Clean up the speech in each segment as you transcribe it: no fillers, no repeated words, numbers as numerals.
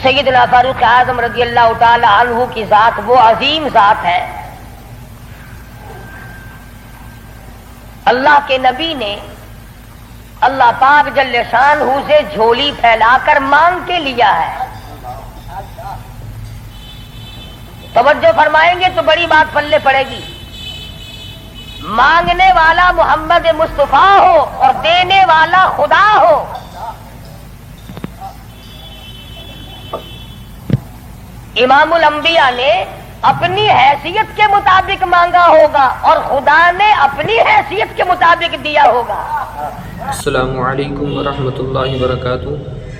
سیدنا فاروق اعظم رضی اللہ تعالی عنہ کی ذات وہ عظیم ذات ہے. اللہ کے نبی نے اللہ پاک جل شانہ سے جھولی پھیلا کر مانگ کے لیا ہے. توجہ فرمائیں گے تو بڑی بات پلے پڑے گی. مانگنے والا محمد مصطفیٰ ہو اور دینے والا خدا ہو. امام الانبیاء نے اپنی حیثیت کے مطابق مانگا ہوگا اور خدا نے اپنی حیثیت کے مطابق دیا ہوگا. السلام علیکم ورحمۃ اللہ وبرکاتہ.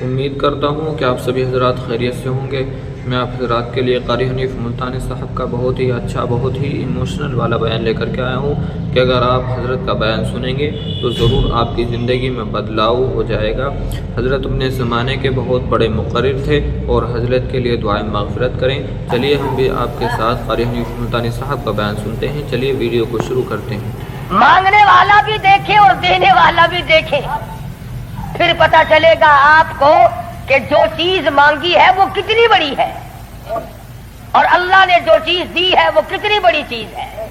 امید کرتا ہوں کہ آپ سبھی حضرات خیریت سے ہوں گے. میں آپ حضرات کے لیے قاری حنیف ملتانی صاحب کا بہت ہی اچھا بہت ہی ایموشنل والا بیان لے کر کے آیا ہوں کہ اگر آپ حضرت کا بیان سنیں گے تو ضرور آپ کی زندگی میں بدلاؤ ہو جائے گا. حضرت اپنے زمانے کے بہت بڑے مقرر تھے اور حضرت کے لیے دعائیں مغفرت کریں. چلیے ہم بھی آپ کے ساتھ قاری حنیف ملتانی صاحب کا بیان سنتے ہیں. چلیے ویڈیو کو شروع کرتے ہیں. مانگنے والا بھی دیکھے اور دینے والا بھی دیکھے, پھر پتہ چلے گا آپ کو کہ جو چیز مانگی ہے وہ کتنی بڑی ہے اور اللہ نے جو چیز دی ہے وہ کتنی بڑی چیز ہے.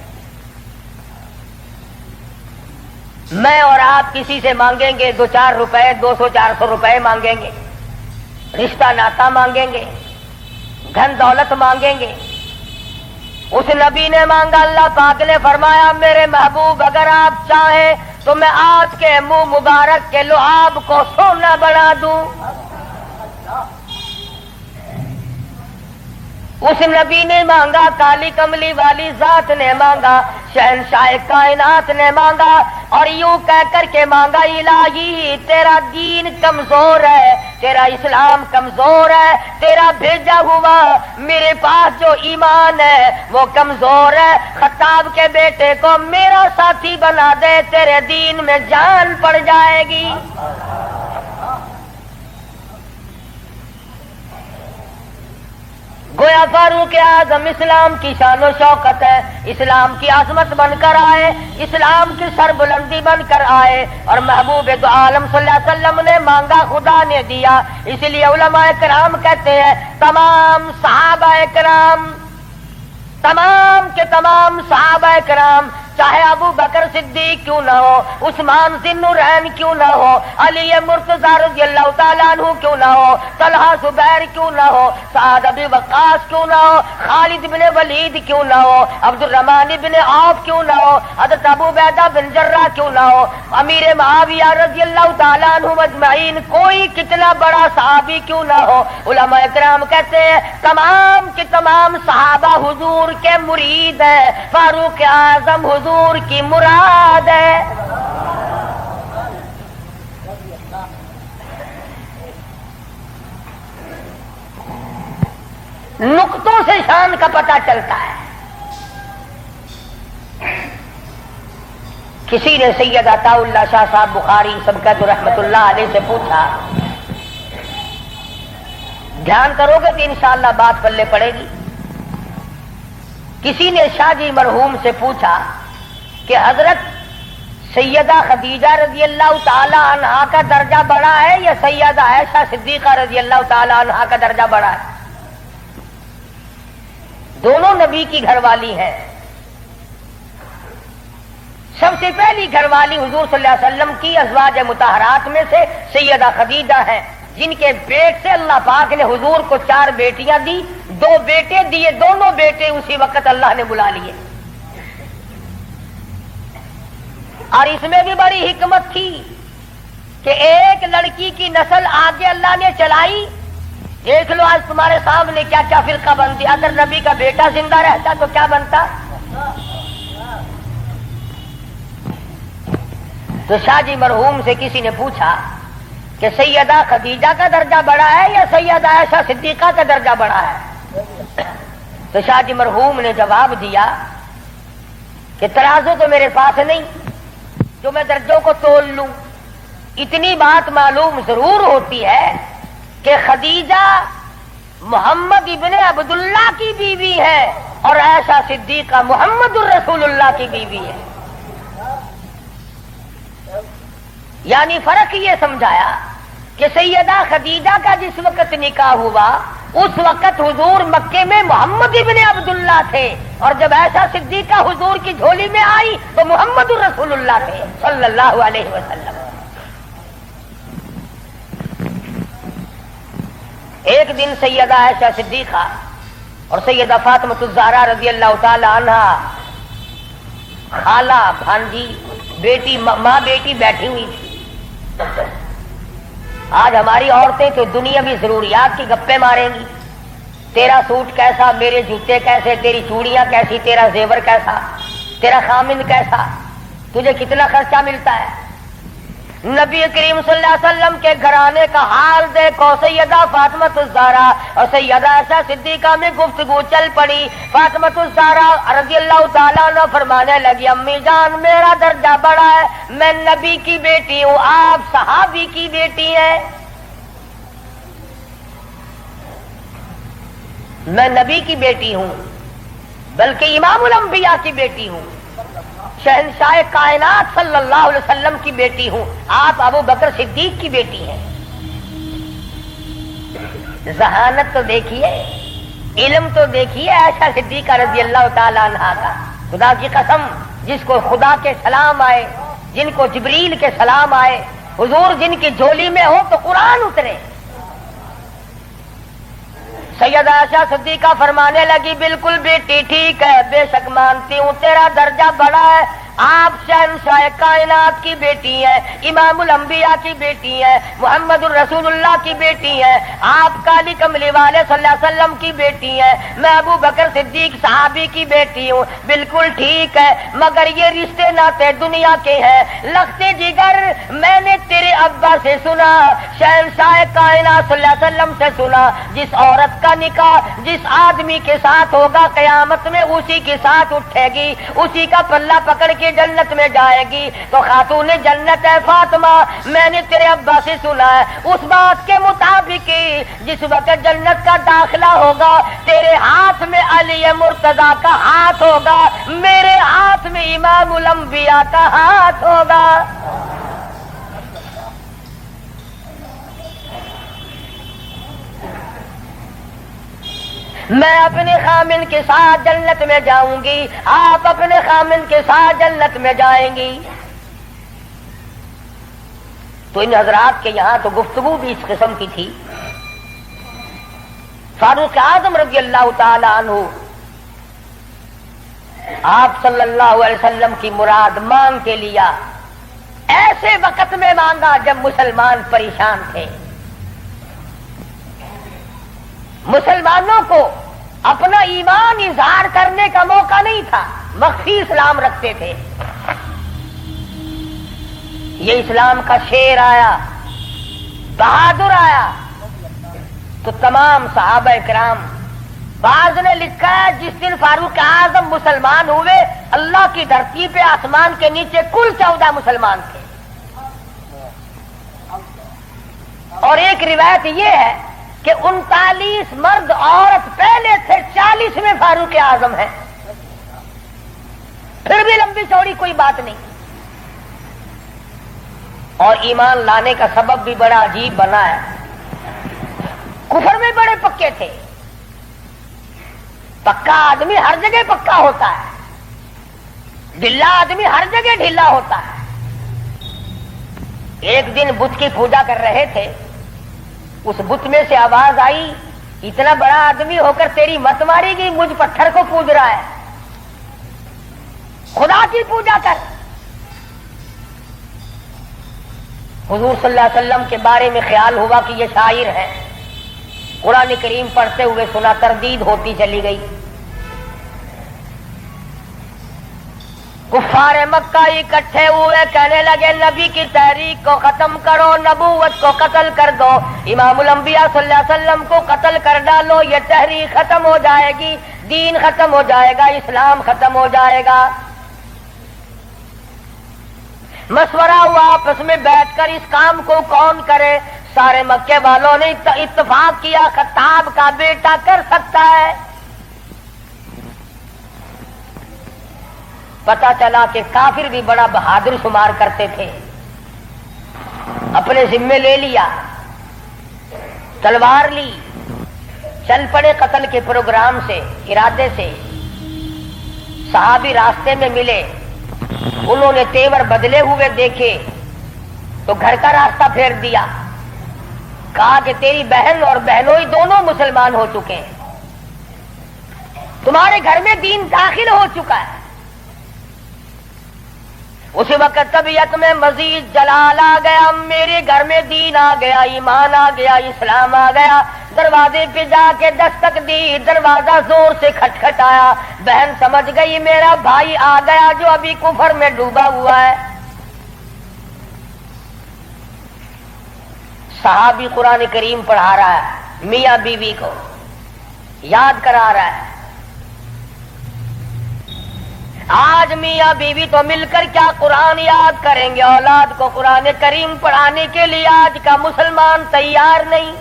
میں اور آپ کسی سے مانگیں گے 2-4 روپے, 200-400 روپے مانگیں گے, رشتہ ناتا مانگیں گے, دھن دولت مانگیں گے. اس نبی نے مانگا, اللہ پاک نے فرمایا میرے محبوب اگر آپ چاہیں تو میں آپ کے منہ مبارک کے لعاب کو سونا بنا دوں. اس نبی نے مانگا, کالی کملی والی ذات نے مانگا, شہنشاہ کائنات نے مانگا اور یوں کہہ کر کے مانگا, الہی تیرا دین کمزور ہے, تیرا اسلام کمزور ہے, تیرا بھیجا ہوا میرے پاس جو ایمان ہے وہ کمزور ہے. خطاب کے بیٹے کو میرا ساتھی بنا دے, تیرے دین میں جان پڑ جائے گی. گویا فاروق اعظم اسلام کی شان و شوکت ہے, اسلام کی عظمت بن کر آئے, اسلام کی سربلندی بن کر آئے اور محبوب دو عالم صلی اللہ علیہ وسلم نے مانگا, خدا نے دیا. اس لیے علماء کرام کہتے ہیں تمام صحابہ کرام, تمام کے تمام صحابہ کرام, چاہے ابو بکر صدیق کیوں نہ ہو, عثمان ذی النورین کیوں نہ ہو, علی مرتضی رضی اللہ تعالیٰ عنہ کیوں نہ ہو, طلحہ زبیر کیوں نہ ہو, سعد ابی وقاص کیوں نہ ہو, خالد بن ولید کیوں نہ ہو, عبد الرحمن بن عوف کیوں نہ ہو, حضرت ابو عبیدہ بن جراح کیوں نہ ہو, امیر معاویہ رضی اللہ تعالیٰ عنہ اجمعین, کوئی کتنا بڑا صحابی کیوں نہ ہو, علماء کرام کہتے ہیں تمام کے تمام صحابہ حضور کے مرید ہیں, فاروق اعظم حضور کی مراد ہے. نقطوں سے شان کا پتہ چلتا ہے. کسی نے سید عطا اللہ شاہ صاحب بخاری سبقت رحمت اللہ علیہ سے پوچھا, دھیان کرو گے تو انشاءاللہ بات پلے پڑے گی. کسی نے شاہ جی مرحوم سے پوچھا کہ حضرت سیدہ خدیجہ رضی اللہ تعالی عنہا کا درجہ بڑا ہے یا سیدہ عائشہ صدیقہ رضی اللہ تعالی عنہا کا درجہ بڑا ہے؟ دونوں نبی کی گھر والی ہیں. سب سے پہلی گھر والی حضور صلی اللہ علیہ وسلم کی ازواج مطہرات میں سے سیدہ خدیجہ ہیں, جن کے پیٹ سے اللہ پاک نے حضور کو 4 بیٹیاں دی, 2 بیٹے دیے, دونوں بیٹے اسی وقت اللہ نے بلا لیے. اور اس میں بھی بڑی حکمت تھی کہ ایک لڑکی کی نسل آگے اللہ نے چلائی. دیکھ لو آج تمہارے سامنے کیا کیا فرقہ بنتی. اگر نبی کا بیٹا زندہ رہتا تو کیا بنتا. تو شاہ جی مرحوم سے کسی نے پوچھا کہ سیدہ خدیجہ کا درجہ بڑا ہے یا سیدہ عائشہ صدیقہ کا درجہ بڑا ہے؟ تو شاہ جی مرحوم نے جواب دیا کہ ترازو تو میرے پاس نہیں جو میں درجوں کو تول لوں. اتنی بات معلوم ضرور ہوتی ہے کہ خدیجہ محمد ابن عبداللہ کی بیوی ہے اور عائشہ صدیقہ محمد الرسول اللہ کی بیوی ہے. یعنی فرق یہ سمجھایا کہ سیدہ خدیجہ کا جس وقت نکاح ہوا اس وقت حضور مکے میں محمد ابن عبداللہ تھے، اور جب ایسا صدیقہ حضور کی جھولی میں آئی تو محمد رسول اللہ تھے صلی اللہ علیہ وسلم۔ ایک دن سیدہ عائشہ صدیقہ اور سیدہ فاطمہ الزہرا رضی اللہ تعالی عنہا، خالہ بھانجی بیٹی ماں بیٹی بیٹھی ہوئی تھی۔ آج ہماری عورتیں تو دنیاوی ضروریات کی گپیں ماریں گی، تیرا سوٹ کیسا، میرے جوتے کیسے، تیری چوڑیاں کیسی، تیرا زیور کیسا، تیرا خامند کیسا، تجھے کتنا خرچہ ملتا ہے۔ نبی کریم صلی اللہ علیہ وسلم کے گھرانے کا حال دیکھو۔ سیدہ فاطمہ الزہرا اور سیدہ عائشہ صدیقہ میں گفتگو چل پڑی۔ فاطمہ الزہرا رضی اللہ تعالیٰ عنہ فرمانے لگی، امی جان میرا درجہ بڑا ہے، میں نبی کی بیٹی ہوں، آپ صحابی کی بیٹی ہیں۔ میں نبی کی بیٹی ہوں، بلکہ امام الانبیاء کی بیٹی ہوں، شہنشاہ کائنات صلی اللہ علیہ وسلم کی بیٹی ہوں، آپ ابو بکر صدیق کی بیٹی ہیں۔ ذہانت تو دیکھیے، علم تو دیکھیے عائشہ صدیقہ رضی اللہ تعالی عنہا کا۔ خدا کی قسم، جس کو خدا کے سلام آئے، جن کو جبریل کے سلام آئے، حضور جن کی جھولی میں ہو تو قرآن اترے۔ سیدہ عائشہ صدیقہ فرمانے لگی، بالکل بیٹی ٹھیک ہے، بے شک مانتی ہوں تیرا درجہ بڑا ہے، آپ شہنشاہ کائنات کی بیٹی ہیں، امام الانبیاء کی بیٹی ہیں، محمد الرسول اللہ کی بیٹی ہیں، آپ کالی کملی والے صلی اللہ علیہ وسلم کی بیٹی ہیں، میں ابو بکر صدیق صحابی کی بیٹی ہوں، بالکل ٹھیک ہے، مگر یہ رشتے ناتے دنیا کے ہیں، لختے جگر میں نے تیرے ابا سے سنا، شہنشاہ کائنات صلی اللہ علیہ وسلم سے سنا، جس عورت کا نکاح جس آدمی کے ساتھ ہوگا قیامت میں اسی کے ساتھ اٹھے گی، اسی کا پلہ پکڑ کے جنت میں جائے گی، تو خاتون جنت ہے فاطمہ۔ میں نے تیرے ابا سے سنا ہے اس بات کے مطابق جس وقت جنت کا داخلہ ہوگا تیرے ہاتھ میں علی مرتضیٰ کا ہاتھ ہوگا، میرے ہاتھ میں امام الانبیاء کا ہاتھ ہوگا۔ میں اپنے خامن کے ساتھ جنت میں جاؤں گی، آپ اپنے خامن کے ساتھ جنت میں جائیں گی۔ تو ان حضرات کے یہاں تو گفتگو بھی اس قسم کی تھی۔ فاروق اعظم رضی اللہ تعالی عنہ آپ صلی اللہ علیہ وسلم کی مراد مانگ کے لیا، ایسے وقت میں مانگا جب مسلمان پریشان تھے۔ مسلمانوں کو اپنا ایمان اظہار کرنے کا موقع نہیں تھا، مخفی اسلام رکھتے تھے۔ یہ اسلام کا شیر آیا، بہادر آیا تو تمام صحابہ کرام، بعض نے لکھا ہے جس دن فاروق اعظم مسلمان ہوئے اللہ کی دھرتی پہ آسمان کے نیچے کل 14 مسلمان تھے، اور ایک روایت یہ ہے کہ 39 مرد عورت پہلے تھے، 40 میں فاروق اعظم ہے۔ پھر بھی لمبی چوڑی کوئی بات نہیں، اور ایمان لانے کا سبب بھی بڑا عجیب بنا ہے۔ کفر میں بڑے پکے تھے، پکا آدمی ہر جگہ پکا ہوتا ہے، ڈھلا آدمی ہر جگہ ڈھلا ہوتا ہے۔ ایک دن بت کی پوجا کر رہے تھے، اس بت میں سے آواز آئی، اتنا بڑا آدمی ہو کر تیری مت ماری گئی، مجھ پتھر کو پوج رہا ہے، خدا کی پوجا کر۔ حضور صلی اللہ علیہ وسلم کے بارے میں خیال ہوا کہ یہ شاعر ہے، قرآن کریم پڑھتے ہوئے سنا، تردید ہوتی چلی گئی۔ کفار مکہ اکٹھے ہوئے، کہنے لگے نبی کی تحریک کو ختم کرو، نبوت کو قتل کر دو، امام الانبیاء صلی اللہ علیہ وسلم کو قتل کر ڈالو، یہ تحریک ختم ہو جائے گی، دین ختم ہو جائے گا، اسلام ختم ہو جائے گا۔ مشورہ ہوا آپس میں بیٹھ کر اس کام کو کون کرے۔ سارے مکے والوں نے اتفاق کیا خطاب کا بیٹا کر سکتا ہے۔ پتا چلا کہ کافر بھی بڑا بہادر شمار کرتے تھے، اپنے ذمے لے لیا، تلوار لی، چل پڑے قتل کے پروگرام سے، ارادے سے۔ صحابی راستے میں ملے، انہوں نے تیور بدلے ہوئے دیکھے تو گھر کا راستہ پھیر دیا، کہا کہ تیری بہن اور بہنوئی دونوں مسلمان ہو چکے ہیں، تمہارے گھر میں دین داخل ہو چکا ہے۔ اس وقت طبیعت میں مزید جلال آ گیا، میرے گھر میں دین آ گیا، ایمان آ گیا، اسلام آ گیا۔ دروازے پہ جا کے دستک دی، دروازہ زور سے کھٹکھٹایا، بہن سمجھ گئی میرا بھائی آ گیا جو ابھی کفر میں ڈوبا ہوا ہے۔ صحابی قرآن کریم پڑھا رہا ہے، میاں بیوی کو یاد کرا رہا ہے۔ آج میاں بیوی تو مل کر کیا قرآن یاد کریں گے، اولاد کو قرآن کریم پڑھانے کے لیے آج کا مسلمان تیار نہیں۔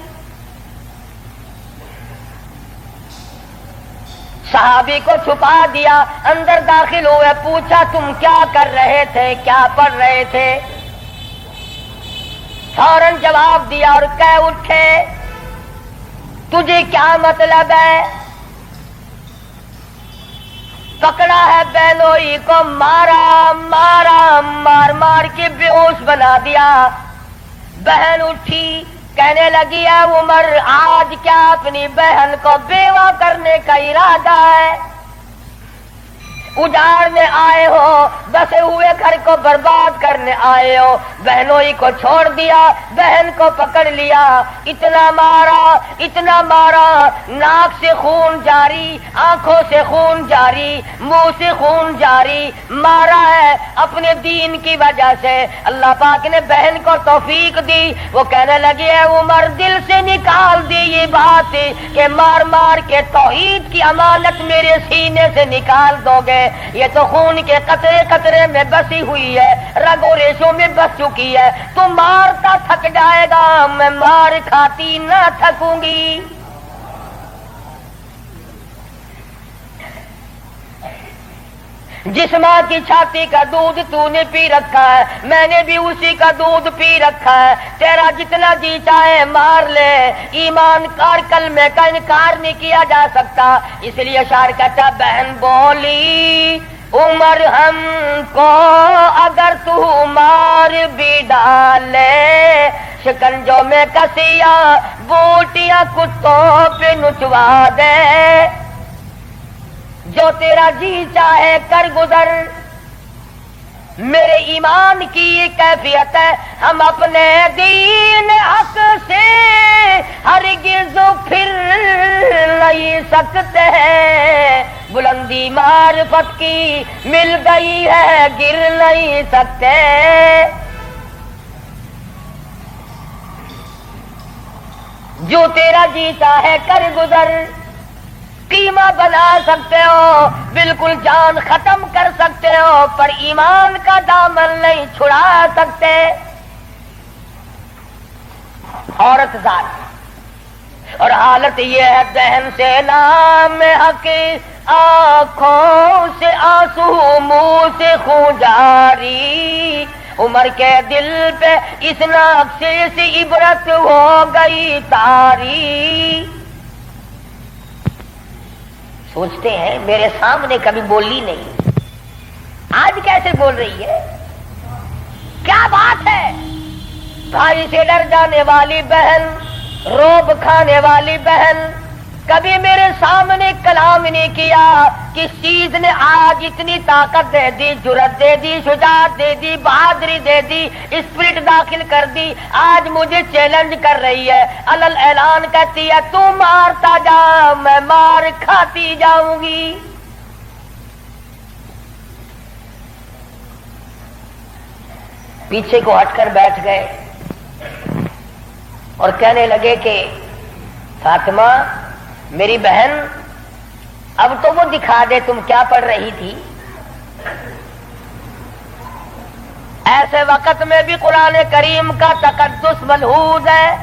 صحابی کو چھپا دیا، اندر داخل ہوئے، پوچھا تم کیا کر رہے تھے، کیا پڑھ رہے تھے؟ فوراً جواب دیا اور کہہ اٹھے تجھے کیا مطلب ہے؟ پکڑا ہے بہنوئی کو، مارا مار کے بے ہوش بنا دیا۔ بہن اٹھی، کہنے لگی ہے عمر آج کیا اپنی بہن کو بیوہ کرنے کا ارادہ ہے؟ اجاڑنے آئے ہو، بسے ہوئے گھر کو برباد کرنے آئے ہو۔ بہنوئی کو چھوڑ دیا، بہن کو پکڑ لیا، اتنا مارا، ناک سے خون جاری، آنکھوں سے خون جاری، منہ سے خون جاری، مارا ہے اپنے دین کی وجہ سے۔ اللہ پاک نے بہن کو توفیق دی، وہ کہنے لگی ہے عمر دل سے نکال دی یہ بات کہ مار کے توحید کی امانت میرے سینے سے نکال دو گے، یہ تو خون کے قطرے قطرے میں بسی ہوئی ہے، رگ و ریشوں میں بس چکی ہے، تو مارتا تھک جائے گا، میں مار کھاتی نہ تھکوں گی۔ جس ماں کی چھاتی کا دودھ تو نے پی رکھا ہے، میں نے بھی اسی کا دودھ پی رکھا ہے، تیرا جتنا جی چاہے مار لے، ایمان کار کلمے کا انکار نہیں کیا جا سکتا۔ اس لیے شاعر کہتا بہن بولی عمر ہم کو اگر تو مار بھی ڈالے، شکنجوں میں کسیاں بوٹیاں کتوں پہ نچوا دے، جو تیرا جی چاہے کر گزر۔ میرے ایمان کی یہ کیفیت ہے، ہم اپنے دین حق سے ہرگز پھر نہیں سکتے ہیں، بلندی معرفت کی مل گئی ہے گر نہیں سکتے۔ جو تیرا جی چاہے کر گزر، قیمہ بنا سکتے ہو، بالکل جان ختم کر سکتے ہو، پر ایمان کا دامن نہیں چھڑا سکتے۔ عورت ذات اور حالت یہ ہے بہن سے نام حق، آنکھوں سے آنسو منہ سے خون جاری، عمر کے دل پہ اس نقشے سے عبرت ہو گئی تاری۔ سوچتے ہیں میرے سامنے کبھی بولی نہیں، آج کیسے بول رہی ہے، کیا بات ہے؟ بھائی سے ڈر جانے والی بہن، روب کھانے والی بہن، کبھی میرے سامنے کلام نہیں کیا۔ کس چیز نے آج اتنی طاقت دے دی، جرأت دے دی، شجاعت دے دی، بہادری دے دی، اسپرٹ داخل کر دی، آج مجھے چیلنج کر رہی ہے، علل اعلان کہتی ہے تو مارتا جا میں مار کھاتی جاؤں گی۔ پیچھے کو ہٹ کر بیٹھ گئے اور کہنے لگے کہ فاطمہ میری بہن اب تو وہ دکھا دے تم کیا پڑھ رہی تھی۔ ایسے وقت میں بھی قرآن کریم کا تقدس ملحوظ ہے۔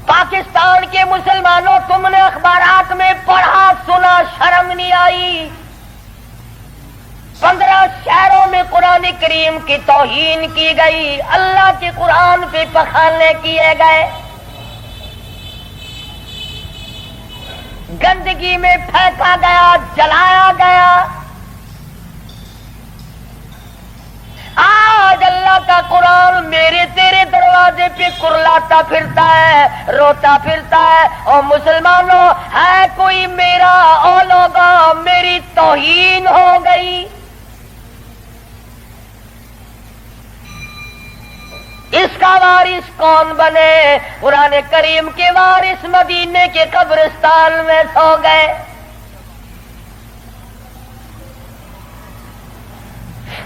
پاکستان کے مسلمانوں تم نے اخبارات میں پڑھا سنا، شرم نہیں آئی؟ 15 شہروں میں قرآن کریم کی توہین کی گئی، اللہ کے قرآن پہ پخانے کیے گئے۔ گندگی میں پھینکا گیا، جلایا گیا۔ آج اللہ کا قرآن میرے تیرے دروازے پہ کرلاتا پھرتا ہے، روتا پھرتا ہے، اور مسلمانوں ہے کوئی میرا، او لوگوں میری توہین ہو گئی۔ اس کا وارث کون بنے؟ قرآن کریم کے وارث مدینے کے قبرستان میں سو گئے۔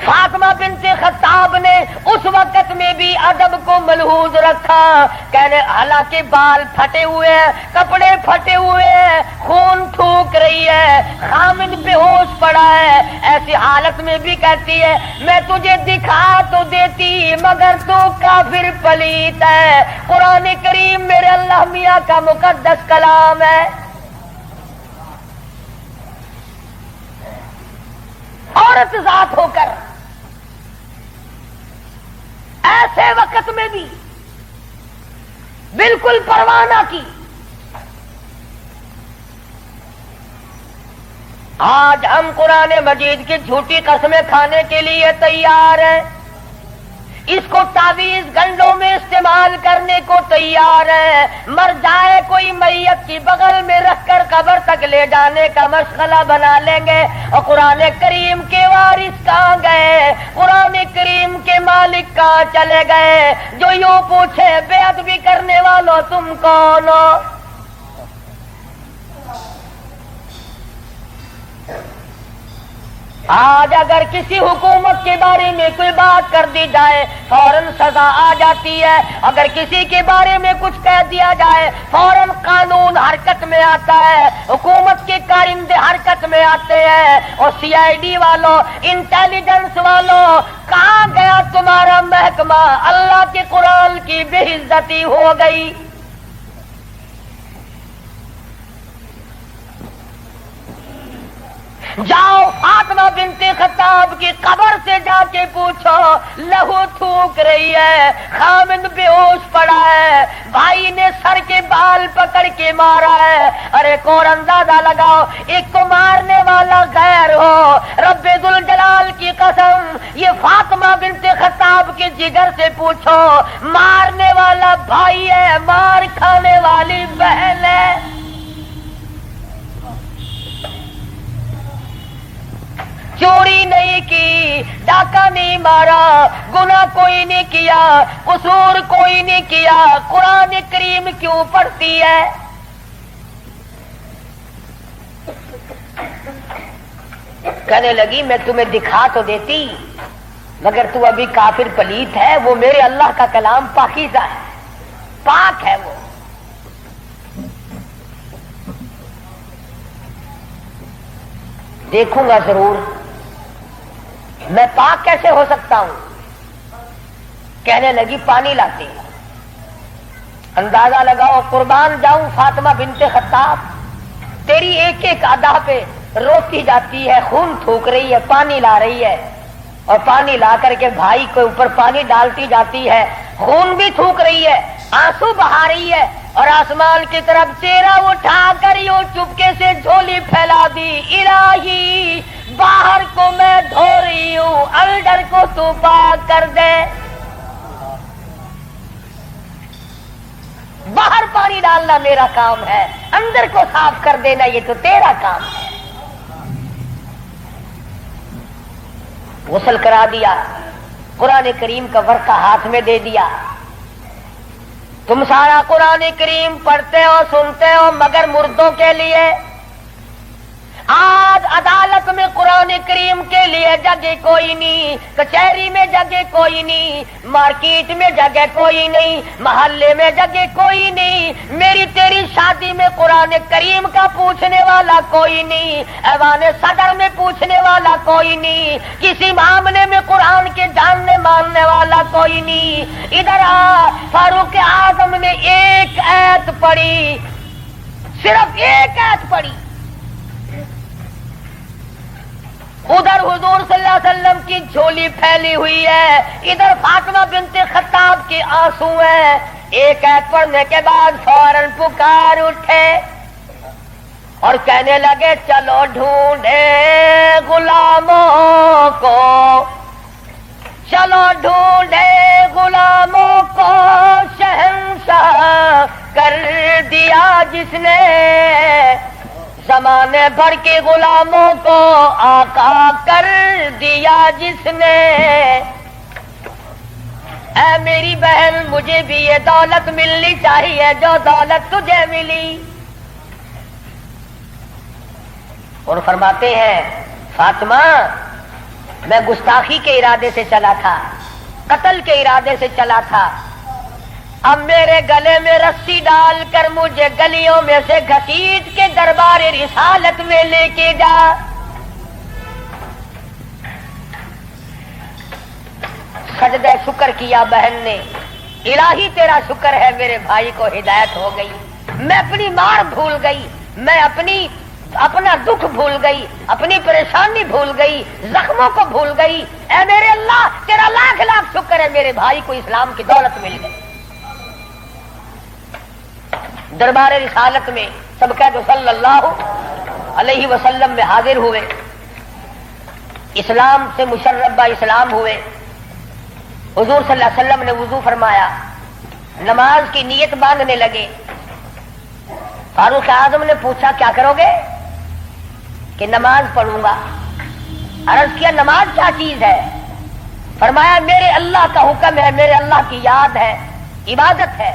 فاطمہ بنت خطاب نے اس وقت میں بھی ادب کو ملحوظ رکھا، کہنے حالانکہ بال پھٹے ہوئے ہیں، کپڑے پھٹے ہوئے ہیں، خون تھوک رہی ہے، خامد بے ہوش پڑا ہے، ایسی حالت میں بھی کہتی ہے میں تجھے دکھا تو دیتی مگر تو کافر پلیت ہے۔ قرآن کریم میرے اللہ میاں کا مقدس کلام ہے۔ عورت ذات ہو کر ایسے وقت میں بھی بالکل پرواہ نہ کی۔ آج ہم قرآن مجید کی جھوٹی قسمیں کھانے کے لیے تیار ہیں، اس کو تعویذ گنڈوں میں استعمال کرنے کو تیار ہے، مر جائے کوئی میت کی بغل میں رکھ کر قبر تک لے جانے کا مشغلہ بنا لیں گے۔ اور قرآن کریم کے وارث کہاں گئے؟ قرآن کریم کے مالک کہاں چلے گئے جو یوں پوچھے بے ادبی کرنے والوں تم کون ہو؟ آج اگر کسی حکومت کے بارے میں کوئی بات کر دی جائے فوراً سزا آ جاتی ہے، اگر کسی کے بارے میں کچھ کہہ دیا جائے فوراً قانون حرکت میں آتا ہے، حکومت کے کارندے حرکت میں آتے ہیں۔ اور سی آئی ڈی والوں، انٹیلیجنس والوں، کہاں گیا تمہارا محکمہ؟ اللہ کے قرآن کی بے عزتی ہو گئی۔ جاؤ فاطمہ بنت خطاب کی قبر سے جا کے پوچھو، لہو تھوک رہی ہے، خامد بے ہوش پڑا ہے، بھائی نے سر کے بال پکڑ کے مارا ہے۔ ارے کون اندازہ لگاؤ، ایک کو مارنے والا غیر ہو، رب ذوالجلال کی قسم یہ فاطمہ بنت خطاب کے جگر سے پوچھو، مارنے والا بھائی ہے، مار کھانے والی بہن ہے۔ چوری نہیں کی، ڈاکہ نہیں مارا، گناہ کوئی نہیں کیا، قصور کوئی نہیں کیا، قرآن کریم کیوں پڑھتی ہے؟ کہنے لگی میں تمہیں دکھا تو دیتی مگر تو ابھی کافر پلیت ہے، وہ میرے اللہ کا کلام پاکیزہ ہے، پاک ہے، وہ دیکھوں گا ضرور، میں پاک کیسے ہو سکتا ہوں؟ کہنے لگی پانی لاتی ہوں۔ اندازہ لگاؤ، قربان جاؤں فاطمہ بنت خطاب، تیری ایک ایک ادا پہ روتی جاتی ہے، خون تھوک رہی ہے، پانی لا رہی ہے، اور پانی لا کر کے بھائی کے اوپر پانی ڈالتی جاتی ہے، خون بھی تھوک رہی ہے، آنسو بہا رہی ہے، اور آسمان کی طرف چہرہ اٹھا کر یوں چپکے سے جھولی پھیلا دی، الہی باہر کو میں دھو رہی ہوں، اندر کو تو پاک کر دے۔ باہر پانی ڈالنا میرا کام ہے، اندر کو صاف کر دینا یہ تو تیرا کام ہے۔ غسل کرا دیا، قرآن کریم کا ورقہ ہاتھ میں دے دیا، تم سارا قرآن کریم پڑھتے ہو سنتے ہو مگر مردوں کے لیے۔ آج عدالت میں قرآن کریم کے لیے جگہ کوئی نہیں، کچہری میں جگہ کوئی نہیں، مارکیٹ میں جگہ کوئی نہیں، محلے میں جگہ کوئی نہیں، میری تیری شادی میں قرآن کریم کا پوچھنے والا کوئی نہیں، ایوان صدر میں پوچھنے والا کوئی نہیں، کسی معاملے میں قرآن کے جاننے ماننے والا کوئی نہیں۔ ادھر آ، فاروق اعظم نے ایک آیت پڑھی، صرف ایک آیت پڑھی، ادھر حضور صلی اللہ علیہ وسلم کی جھولی پھیلی ہوئی ہے، ادھر فاطمہ بنت خطاب کے آنسو ہیں۔ ایک آیت پڑھنے کے بعد فوراً پکار اٹھے، اور کہنے لگے چلو ڈھونڈے غلاموں کو، چلو ڈھونڈے غلاموں کو، شہنشاہ کر دیا جس نے، زمانے بھر کے غلاموں کو آقا کر دیا جس نے۔ اے میری بہن مجھے بھی یہ دولت ملنی چاہیے جو دولت تجھے ملی۔ اور فرماتے ہیں فاطمہ میں گستاخی کے ارادے سے چلا تھا، قتل کے ارادے سے چلا تھا، اب میرے گلے میں رسی ڈال کر مجھے گلیوں میں سے گھسیٹ کے دربار رسالت میں لے کے جا۔ سجدہ شکر کیا بہن نے، الہی تیرا شکر ہے میرے بھائی کو ہدایت ہو گئی، میں اپنی مار بھول گئی، میں اپنا دکھ بھول گئی، اپنی پریشانی بھول گئی، زخموں کو بھول گئی۔ اے میرے اللہ تیرا لاکھ لاکھ شکر ہے میرے بھائی کو اسلام کی دولت مل گئی۔ دربار رسالت میں سب کہہ دو صلی اللہ علیہ وسلم میں حاضر ہوئے، اسلام سے مشرف اسلام ہوئے۔ حضور صلی اللہ علیہ وسلم نے وضو فرمایا، نماز کی نیت باندھنے لگے۔ فاروق اعظم نے پوچھا کیا کرو گے؟ کہ نماز پڑھوں گا۔ عرض کیا نماز کیا چیز ہے؟ فرمایا میرے اللہ کا حکم ہے، میرے اللہ کی یاد ہے، عبادت ہے۔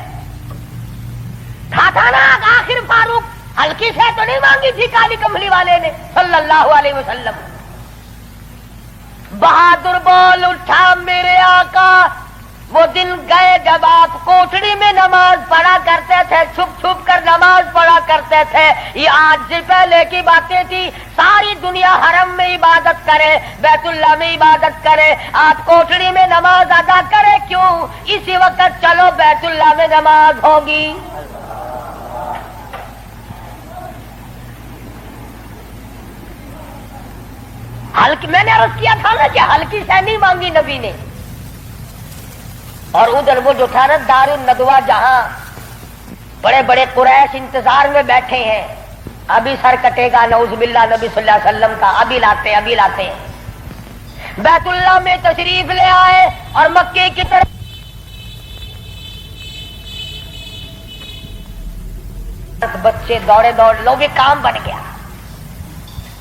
کھاتا نا آخر فاروق ہلکی سے تو نہیں مانگی تھی کالی کملی والے نے صلی اللہ علیہ وسلم۔ بہادر بول اٹھا میرے آقا، وہ دن گئے جب آپ کوٹڑی میں نماز پڑھا کرتے تھے، چھپ چھپ کر نماز پڑھا کرتے تھے۔ یہ آج سے پہلے کی باتیں تھی، ساری دنیا حرم میں عبادت کرے، بیت اللہ میں عبادت کرے، آپ کوٹڑی میں نماز ادا کرے کیوں؟ اسی وقت چلو بیت اللہ میں نماز ہوگی۔ ہلکی میں نے عرض کیا تھا نا کہ ہلکی سے نہیں مانگی نبی نے۔ اور ادھر وہ جو تھا نا دار الندوہ، جہاں بڑے بڑے قریش انتظار میں بیٹھے ہیں، ابھی سر کٹے گا نعوذ باللہ نبی صلی اللہ علیہ وسلم کا، ابھی لاتے ہیں۔ بیت اللہ میں تشریف لے آئے اور مکے کی طرف بچے دوڑے لو بھی کام بن گیا،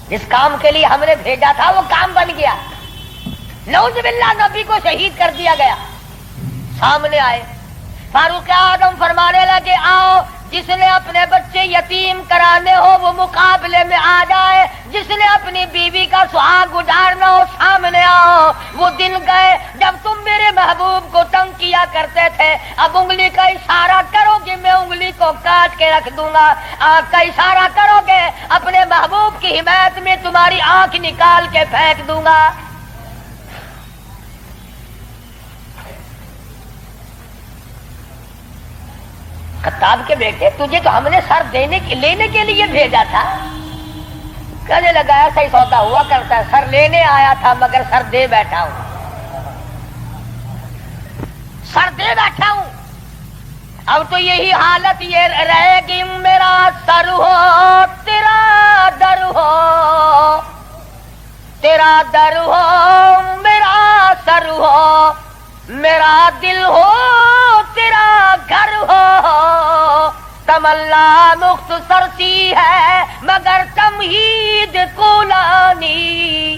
جس کام کے لیے ہم نے بھیجا تھا وہ کام بن گیا۔ نعوذ باللہ نبی کو شہید کر دیا گیا۔ سامنے آئے، فاروق اعظم فرمانے لگے آؤ، جس نے اپنے بچے یتیم کرانے ہو وہ مقابلے میں آ جائے، جس نے اپنی بیوی کا سہاگ اجاڑنا ہو سامنے آؤ۔ وہ دن گئے جب تم میرے محبوب کو تنگ کیا کرتے تھے، اب انگلی کا اشارہ کرو گے میں انگلی کو کاٹ کے رکھ دوں گا، آنکھ کا اشارہ کرو گے اپنے محبوب کی حمایت میں تمہاری آنکھ نکال کے پھینک دوں گا۔ خطاب کے بیٹے تجھے تو ہم نے سر لینے کے لیے بھیجا تھا۔ کہنے لگا ایسا ہی سودا ہوا کرتا ہے، سر لینے آیا تھا مگر سر دے بیٹھا ہوں، سر دے بیٹھا ہوں۔ اب تو یہی حالت یہ رہے گی، میرا سر ہو تیرا در ہو، تیرا در ہو میرا سر ہو، میرا دل ہو تیرا گھر ہو۔ تمنا مختصر سی ہے مگر تمہید کولانی۔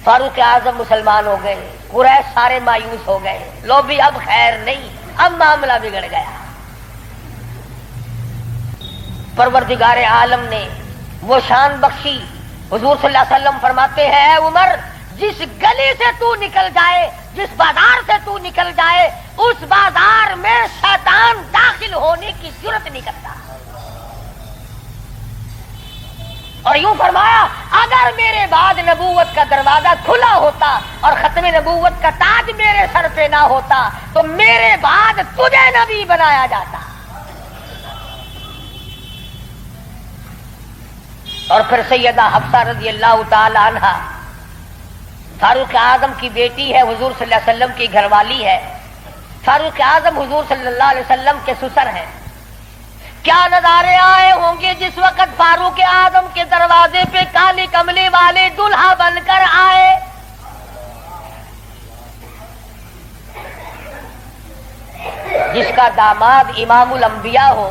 فاروق اعظم مسلمان ہو گئے، قریش سارے مایوس ہو گئے، لو بھی اب خیر نہیں، اب معاملہ بگڑ گیا۔ پروردگار عالم نے وہ شان بخشی، حضور صلی اللہ علیہ وسلم فرماتے ہیں اے عمر، جس گلی سے تو نکل جائے، جس بازار سے تو نکل جائے، اس بازار میں شیطان داخل ہونے کی جرات نہیں کرتا۔ اور یوں فرمایا اگر میرے بعد نبوت کا دروازہ کھلا ہوتا اور ختم نبوت کا تاج میرے سر پہ نہ ہوتا تو میرے بعد تجھے نبی بنایا جاتا۔ اور پھر سیدہ حفصہ رضی اللہ تعالی عنہا فاروق اعظم کی بیٹی ہے، حضور صلی اللہ علیہ وسلم کی گھر والی ہے۔ فاروق اعظم حضور صلی اللہ علیہ وسلم کے سسر ہیں۔ کیا نظارے آئے ہوں گے جس وقت فاروق اعظم کے دروازے پہ کالی کملی والے دلہا بن کر آئے. جس کا داماد امام الانبیاء ہو،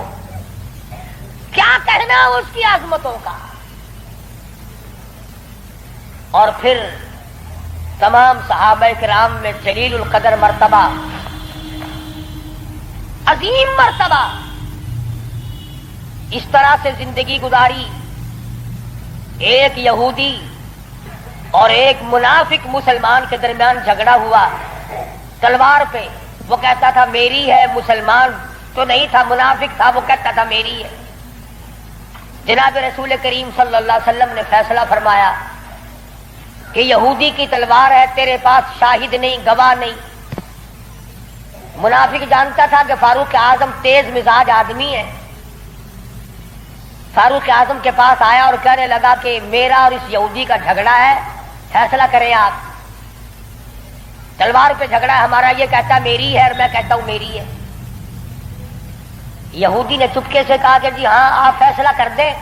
کیا کہنا اس کی عظمتوں کا. اور پھر تمام صحابہ کرام میں جلیل القدر مرتبہ، عظیم مرتبہ، اس طرح سے زندگی گزاری. ایک یہودی اور ایک منافق مسلمان کے درمیان جھگڑا ہوا تلوار پہ. وہ کہتا تھا میری ہے، مسلمان تو نہیں تھا، منافق تھا، وہ کہتا تھا میری ہے. جناب رسول کریم صلی اللہ علیہ وسلم نے فیصلہ فرمایا کہ یہودی کی تلوار ہے، تیرے پاس شاہد نہیں، گواہ نہیں. منافق جانتا تھا کہ فاروق اعظم تیز مزاج آدمی ہے. فاروق اعظم کے پاس آیا اور کہنے لگا کہ میرا اور اس یہودی کا جھگڑا ہے، فیصلہ کریں آپ. تلوار پہ جھگڑا ہے ہمارا، یہ کہتا میری ہے اور میں کہتا ہوں میری ہے. یہودی نے چپکے سے کہا کہ جی ہاں آپ فیصلہ کر دیں.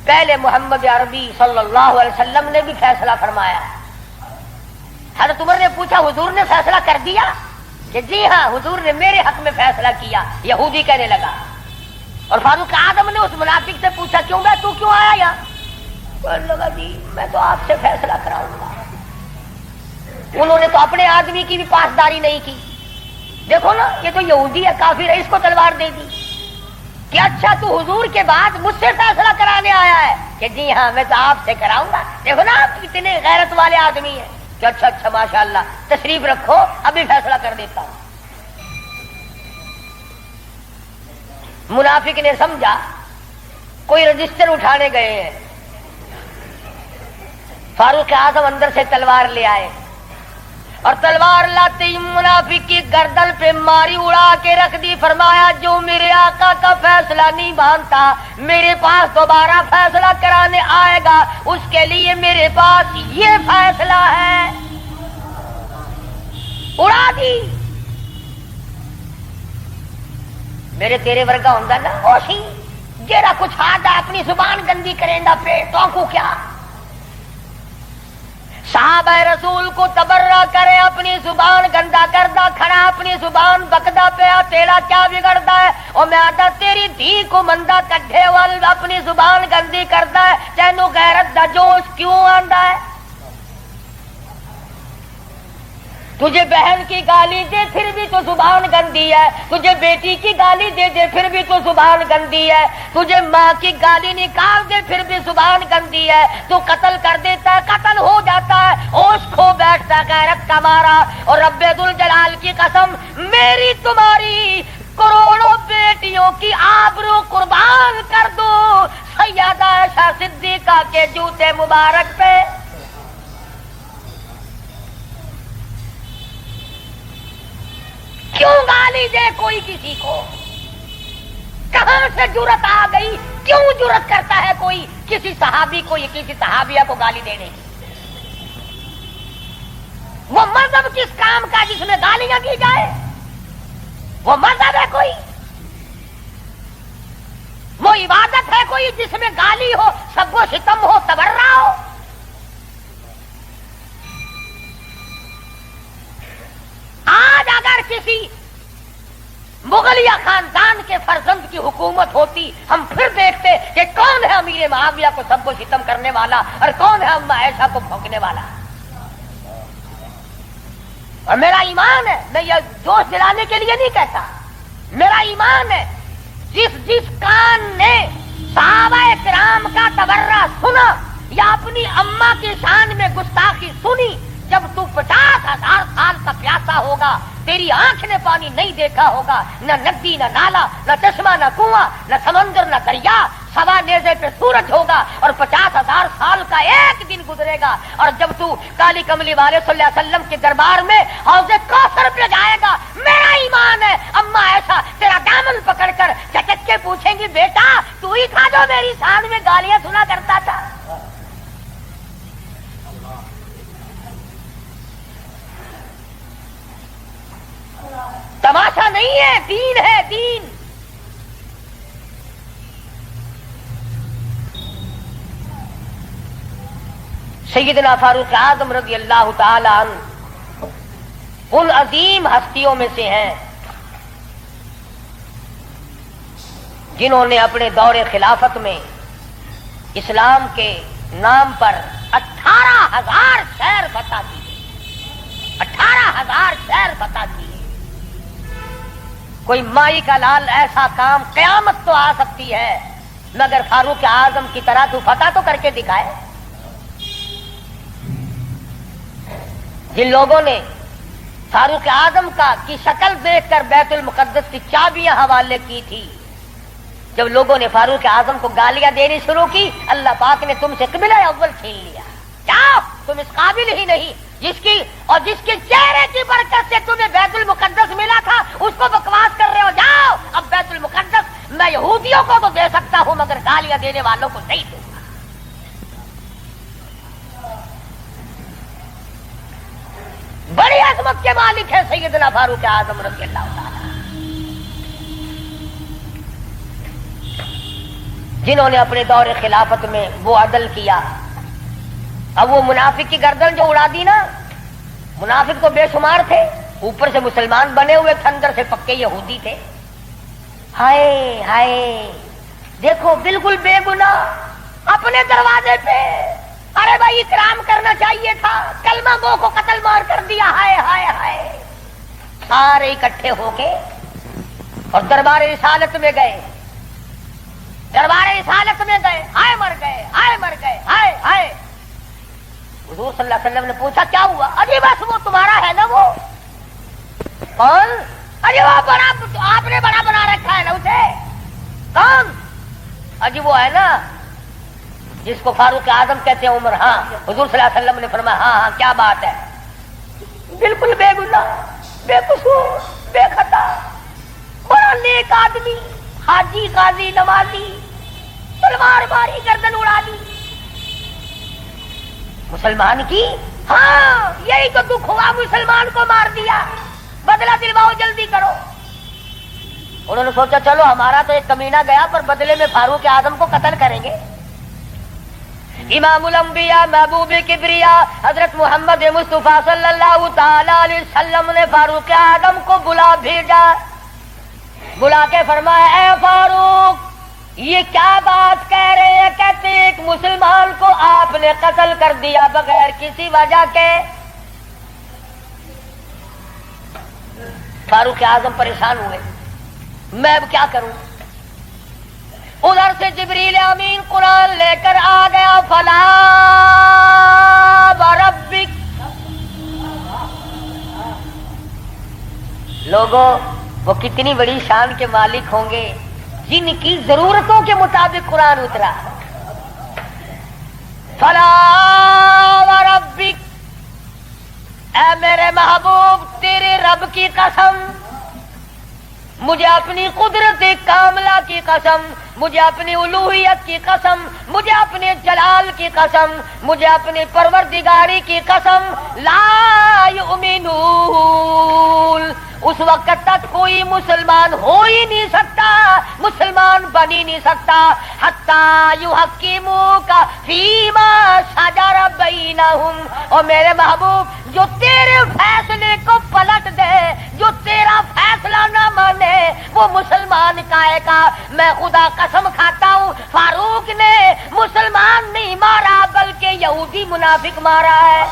پہلے محمد عربی صلی اللہ علیہ وسلم نے بھی فیصلہ فرمایا. حضرت عمر نے پوچھا حضور نے فیصلہ کر دیا؟ کہ جی ہاں حضور نے میرے حق میں فیصلہ کیا. یہودی کہنے لگا. اور فاروق اعظم نے اس منافق سے پوچھا کیوں میں، تو کیوں آیا یہاں؟ کہنے لگا جی میں تو آپ سے فیصلہ کراؤں گا. انہوں نے تو اپنے آدمی کی بھی پاسداری نہیں کی. دیکھو نا یہ تو یہودی ہے، کافر ہے، اس کو تلوار دے دی. کہ اچھا تو حضور کے بعد مجھ سے فیصلہ کرانے آیا ہے؟ کہ جی ہاں میں تو آپ سے کراؤں گا. دیکھو نا آپ کتنے غیرت والے آدمی ہیں. کہ اچھا اچھا ماشاءاللہ تشریف رکھو، ابھی فیصلہ کر دیتا ہوں. منافق نے سمجھا کوئی رجسٹر اٹھانے گئے ہیں. فاروق اعظم اندر سے تلوار لے آئے اور تلوار لاتے ہی منافق کی گردن پہ ماری، اڑا کے رکھ دی. فرمایا جو میرے آقا کا فیصلہ نہیں مانتا، میرے پاس دوبارہ فیصلہ کرانے آئے گا، اس کے لیے میرے پاس یہ فیصلہ ہے. اڑا دی. میرے تیرے ورگا ہوندا نا اوشی جیڑا کچھ آدھا اپنی زبان گندی کریندا پہ تو کو کیا. صحابہ رسول کو تبرہ کرے، اپنی زبان گندا کردہ کھڑا، اپنی زبان بکدا پیا، تیرا کیا بگڑتا ہے؟ اور میں آدھا تیری دھی کو مندہ کڈھے وال اپنی زبان گندی کرتا ہے، تینوں غیرت دا جوش کیوں آندا ہے؟ تجھے بہن کی گالی دے پھر بھی تو زبان گندی ہے، تجھے بیٹی کی گالی دے دے پھر بھی تو زبان گندی ہے، تجھے ماں کی گالی نکال دے پھر بھی زبان گندی ہے. تو قتل کر دیتا ہے، قتل ہو جاتا ہے، ہوش کھو بیٹھتا ہے غیرت کا مارا. اور رب ذوالجلال کی قسم میری تمہاری کروڑوں بیٹیوں کی آبرو قربان کر دو سیدہ عائشہ صدیقہ کے جوتے مبارک پہ. کیوں گالی دے کوئی کسی کو؟ کہاں سے جرت آ گئی؟ کیوں جرت کرتا ہے کوئی کسی صحابی کو یا کسی صحابیہ کو گالی دینے کی؟ وہ مذہب کس کام کا جس میں گالیاں دی جائے؟ وہ مذہب ہے کوئی؟ وہ عبادت ہے کوئی جس میں گالی ہو، سب و ستم ہو، تبرہ ہو؟ آج اگر کسی مغلیہ خاندان کے فرزند کی حکومت ہوتی، ہم پھر دیکھتے کہ کون ہے امیر معاویہ کو سب کو ستم کرنے والا اور کون ہے اما عائشہ کو بھونکنے والا. اور میرا ایمان ہے، میں یہ جوش دلانے کے لیے نہیں کہتا، میرا ایمان ہے جس کان نے صحابہ کرام کا تبرہ سنا یا اپنی اما کی شان میں گستاخی سنی، جب تو 50,000 سال کا پیاسا ہوگا، تیری آنکھ نے پانی نہیں دیکھا ہوگا، نہ ندی نہ نالا نہ چشمہ نہ کنواں نہ سمندر نہ دریا، سوا نیزے پہ سورج ہوگا اور 50,000 سال کا ایک دن گزرے گا. اور جب تو کالی کملی والے صلی اللہ علیہ وسلم کے دربار میں حوض کوثر پہ جائے گا، میرا ایمان ہے اما ایسا تیرا دامن پکڑ کر جھٹک کے پوچھیں گی بیٹا تو ہی تھا جو میری شان میں گالیاں سنا کرتا تھا. تماشا نہیں ہے، دین ہے دین. سیدنا فاروق اعظم رضی اللہ تعالی عنہ ان عظیم ہستیوں میں سے ہیں جنہوں نے اپنے دور خلافت میں اسلام کے نام پر 18,000 شہر فتح کیے، 18,000 شہر فتح کیے۔ کوئی مائی کا لال ایسا کام قیامت تو آ سکتی ہے مگر فاروق اعظم کی طرح تو فتح تو کر کے دکھائے۔ جن لوگوں نے فاروق اعظم کی شکل دیکھ کر بیت المقدس کی چابیاں حوالے کی تھی، جب لوگوں نے فاروق اعظم کو گالیاں دینی شروع کی، اللہ پاک نے تم سے قبلہ اول چھین لیا۔ جاؤ، تم اس قابل ہی نہیں، جس کے چہرے کی برکت سے تمہیں بیت المقدس ملا تھا اس کو بکواس کر رہے ہو۔ جاؤ، اب بیت المقدس میں یہودیوں کو تو دے سکتا ہوں مگر گالیاں دینے والوں کو نہیں دوں گا۔ بڑی عظمت کے مالک ہے سیدنا فاروق اعظم رضی اللہ تعالی، جنہوں نے اپنے دور خلافت میں وہ عدل کیا۔ اب وہ منافق کی گردن جو اڑا دی نا، منافق تو بے شمار تھے، اوپر سے مسلمان بنے ہوئے تھے، اندر سے پکے یہودی تھے۔ ہائے ہائے، دیکھو بالکل بے گناہ اپنے دروازے پہ، ارے بھائی اکرام کرنا چاہیے تھا، کلمہ گو کو قتل مار کر دیا۔ ہائے ہائے ہائے، سارے اکٹھے ہو کے اور دربار رسالت میں گئے، دربار رسالت میں گئے، ہائے مر گئے، ہائے مر گئے، ہائے ہائے۔ حضور صلی اللہ علیہ وسلم نے پوچھا کیا ہوا؟ ارے بس وہ تمہارا ہے نا، وہ کون؟ ارے وہ بڑا، آپ نے بڑا بنا رکھا ہے نا اسے، کون؟ اجی وہ ہے نا جس کو فاروق اعظم کہتے ہیں، عمر۔ ہاں، حضور صلی اللہ علیہ وسلم نے فرمایا ہاں ہاں کیا بات ہے، بالکل بے گناہ، بے قصور، بے خطا، بڑا نیک آدمی، حاجی، قاضی، نمازی، تلوار ماری، گردن اڑا دی مسلمان کی۔ ہاں، یہی تو دکھ ہوا، مسلمان کو مار دیا، بدلہ دلواؤ، جلدی کرو۔ انہوں نے سوچا چلو ہمارا تو ایک کمینہ گیا، پر بدلے میں فاروق اعظم کو قتل کریں گے۔ امام الانبیاء، محبوب کبریا حضرت محمد مصطفیٰ صلی اللہ تعالی علیہ وسلم نے فاروق اعظم کو بلا بھیجا، بلا کے فرمایا اے فاروق، یہ کیا بات کہہ رہے ہیں؟ کہتے ایک مسلمان کو آپ نے قتل کر دیا بغیر کسی وجہ کے۔ فاروق اعظم پریشان ہوئے، میں اب کیا کروں؟ ادھر سے جبریل امین قرآن لے کر آ گیا، فلا وربک۔ لوگوں، وہ کتنی بڑی شان کے مالک ہوں گے جن کی ضرورتوں کے مطابق قرآن اترا۔ فلا وربک، اے میرے محبوب تیرے رب کی قسم، مجھے اپنی قدرت کاملہ کی قسم، مجھے اپنی الوہیت کی قسم، مجھے اپنے جلال کی قسم، مجھے اپنی پروردگاری کی قسم، لا یؤمنون، اس وقت تک کوئی مسلمان ہو ہی نہیں سکتا، مسلمان بن ہی نہیں سکتا، حتی یحکموک فیما شجر بینہم، اور میرے محبوب جو تیرے فیصلے کو پلٹ دے، جو تیرا فیصلہ نہ مانے، وہ مسلمان کہے گا۔ میں خدا قسم کھاتا ہوں، فاروق نے مسلمان نہیں مارا بلکہ یہودی منافق مارا ہے۔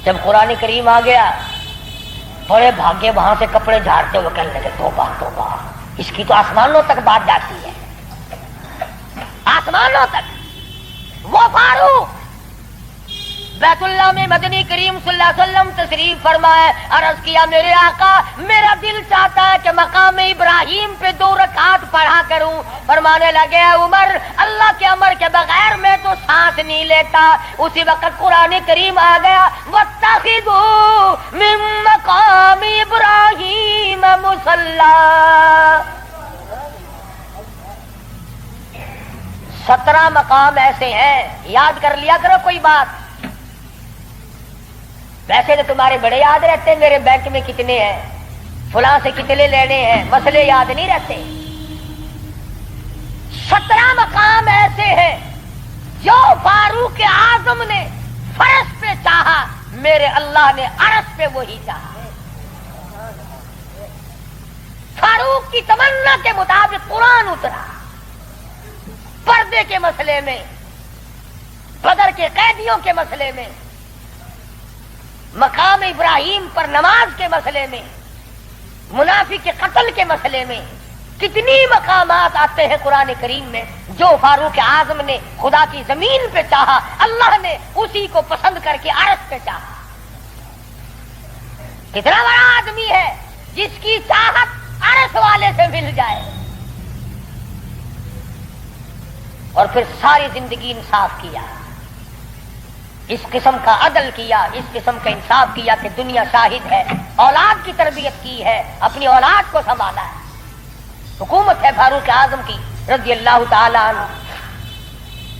جب قرآن کریم آ گیا، بڑے بھاگے وہاں سے کپڑے جھاڑتے ہوئے کہنے لگے توبہ توبہ، اس کی تو آسمانوں تک بات جاتی ہے، آسمانوں تک۔ وہ فاروق بیت اللہ میں مدنی کریم صلی اللہ علیہ وسلم تشریف فرمائے، عرض کیا میرے آقا میرا دل چاہتا ہے کہ مقام ابراہیم پہ 2 رکعت پڑھا کروں۔ فرمانے لگے عمر، اللہ کے امر کے بغیر میں تو سانس نہیں لیتا۔ اسی وقت قرآن کریم آ گیا، واتخذوا من مقام ابراہیم مصلی۔ 17 مقام ایسے ہیں، یاد کر لیا کرو کوئی بات۔ ویسے تو تمہارے بڑے یاد رہتے ہیں، میرے بینک میں کتنے ہیں، فلاں سے کتنے لینے ہیں، مسئلے یاد نہیں رہتے۔ 17 مقام ایسے ہیں جو فاروق اعظم نے فرش پہ چاہا، میرے اللہ نے عرش پہ وہی چاہا۔ فاروق کی تمنا کے مطابق قرآن اترا، پردے کے مسئلے میں، بدر کے قیدیوں کے مسئلے میں، مقام ابراہیم پر نماز کے مسئلے میں، منافق کے قتل کے مسئلے میں، کتنی مقامات آتے ہیں قرآن کریم میں جو فاروق اعظم نے خدا کی زمین پہ چاہا، اللہ نے اسی کو پسند کر کے عرش پہ چاہا۔ کتنا بڑا آدمی ہے جس کی چاہت عرش والے سے مل جائے، اور پھر ساری زندگی انصاف کیا، اس قسم کا عدل کیا، اس قسم کا انصاف کیا کہ دنیا شاہد ہے، اولاد کی تربیت کی ہے، اپنی اولاد کو سنبھالا ہے۔ حکومت ہے فاروق اعظم کی رضی اللہ تعالی عنہ۔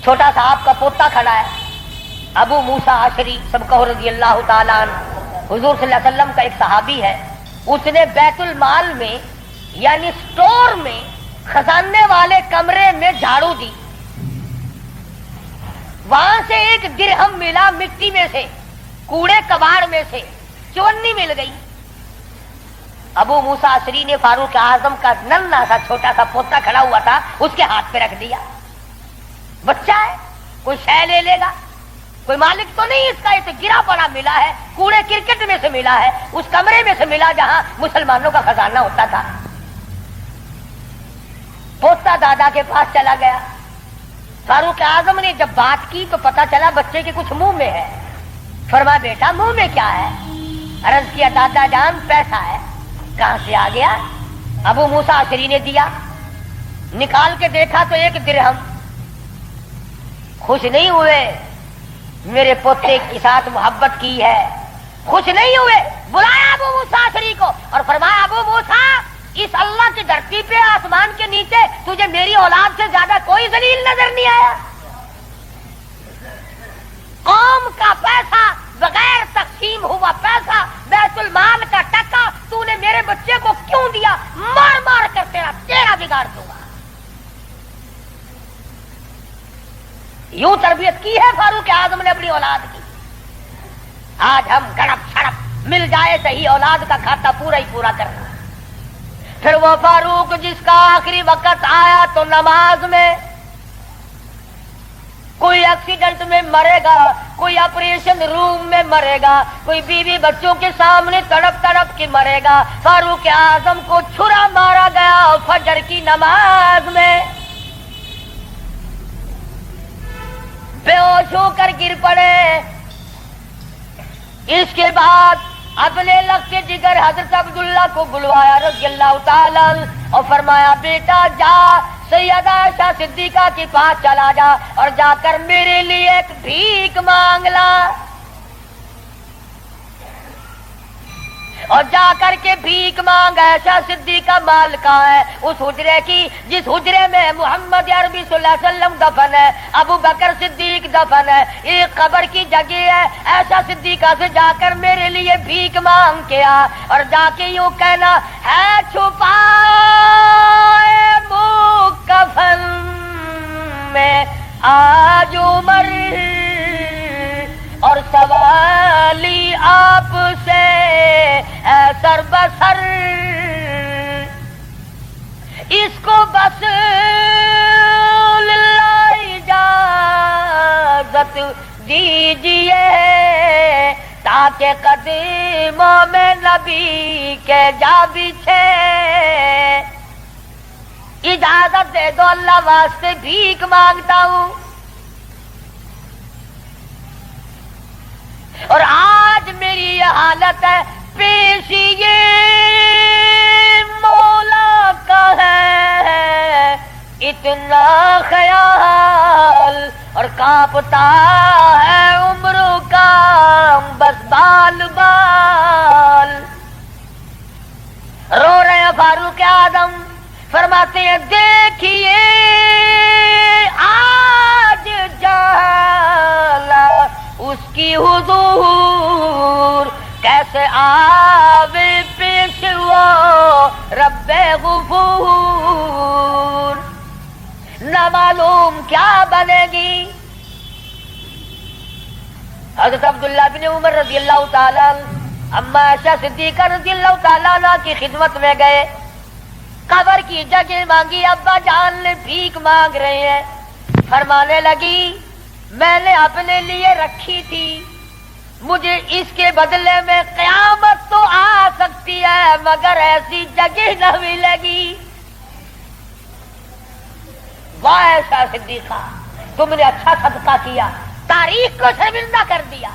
چھوٹا سا آپ کا پوتا کھڑا ہے، ابو موسیٰ اشعری سب کہو رضی اللہ تعالی عنہ، حضور صلی اللہ علیہ وسلم کا ایک صحابی ہے، اس نے بیت المال میں یعنی سٹور میں خزانے والے کمرے میں جھاڑو دی، وہاں سے ایک درہم ملا، مٹی میں سے، کوڑے کباڑ میں سے چونی مل گئی۔ ابو موسیٰ اشعری نے فاروق اعظم کا ننھا سا چھوٹا سا پوتا کھڑا ہوا تھا، اس کے ہاتھ پہ رکھ دیا۔ بچہ ہے، کوئی شے لے لے گا، کوئی مالک تو نہیں اس کا، یہ تو گرا پڑا ملا ہے، کوڑے کرکٹ میں سے ملا ہے، اس کمرے میں سے ملا جہاں مسلمانوں کا خزانہ ہوتا تھا۔ پوتا دادا کے پاس چلا گیا، فاروق اعظم نے جب بات کی تو پتا چلا بچے کے کچھ منہ میں ہے۔ فرمایا بیٹا منہ میں کیا ہے؟ عرض کیا دادا جان پیسہ ہے۔ کہاں سے آ گیا؟ ابو موسیٰ اشعری نے دیا، نکال کے دیکھا تو ایک درہم۔ خوش نہیں ہوئے، میرے پوتے کے ساتھ محبت کی ہے، خوش نہیں ہوئے، بلایا ابو موسیٰ اشعری کو اور فرمایا ابو موسیٰ، اس اللہ کی دھرتی پہ آسمان کے نیچے تجھے میری اولاد سے زیادہ کوئی ذلیل نظر نہیں آیا؟ قوم کا پیسہ، بغیر تقسیم ہوا پیسہ، بیت المال کا ٹکا تو نے میرے بچے کو کیوں دیا؟ مار مار کر تیرا بگاڑ دوں گا۔ یوں تربیت کی ہے فاروق اعظم نے اپنی اولاد کی۔ آج ہم گڑپ چھڑپ مل جائے صحیح اولاد کا کھاتا پورا ہی پورا کرنا۔ پھر وہ فاروق جس کا آخری وقت آیا تو نماز میں، کوئی ایکسیڈنٹ میں مرے گا، کوئی آپریشن روم میں مرے گا، کوئی بیوی بچوں کے سامنے تڑپ تڑپ کے مرے گا۔ فاروق اعظم کو چھرا مارا گیا فجر کی نماز میں، بے ہوش ہو کر گر پڑے۔ اس کے بعد اپنے لخت جگر حضرت عبداللہ کو بلوایا رضی اللہ تعالیٰ اور فرمایا بیٹا جا سیدہ عائشہ صدیقہ کے پاس چلا جا اور جا کر میرے لیے ایک بھیک مانگ لا، اور جا کر کے بھیک مانگ۔ عائشہ صدیقہ مالکہ ہے اس حجرے کی جس حجرے میں محمد عربی صلی اللہ علیہ وسلم دفن ہے، ابو بکر صدیق دفن ہے، ایک قبر کی جگہ ہے۔ عائشہ صدیقہ سے جا کر میرے لیے بھیک مانگ کے آ، اور جا کے یوں کہنا ہے چھپائے کفن میں آج عمر، اور سوالی آپ سے اے سر بسر، اس کو بس للہ اجازت دیجیے تاکہ قدموں میں نبی کے جا بچھے۔ اجازت دے دو اللہ واسطے بھیک مانگتا ہوں۔ اور آج میری یہ حالت ہے، پیش یہ مولا کا ہے اتنا خیال، اور کانپتا ہے عمروں کا بس بال بال۔ رو رہے ہیں فاروق اعظم، فرماتے ہیں دیکھیے آج جالا اس کی حضور، کیسے آوے پیش وہ رب غفور۔ نہ نامعلوم کیا بنے گی۔ حضرت عبداللہ بن عمر رضی اللہ تعالیٰ اما عائشہ صدیقہ رضی اللہ تعالیٰ عنہ کی خدمت میں گئے، قبر کی جگہ مانگی، ابا جان نے بھیک مانگ رہے ہیں۔ فرمانے لگی میں نے اپنے لیے رکھی تھی، مجھے اس کے بدلے میں قیامت تو آ سکتی ہے مگر ایسی جگہ نہ ملے گی۔ واہ عائشہ صدیقہ، تم نے اچھا صدقہ کیا، تاریخ کو شرمندہ کر دیا۔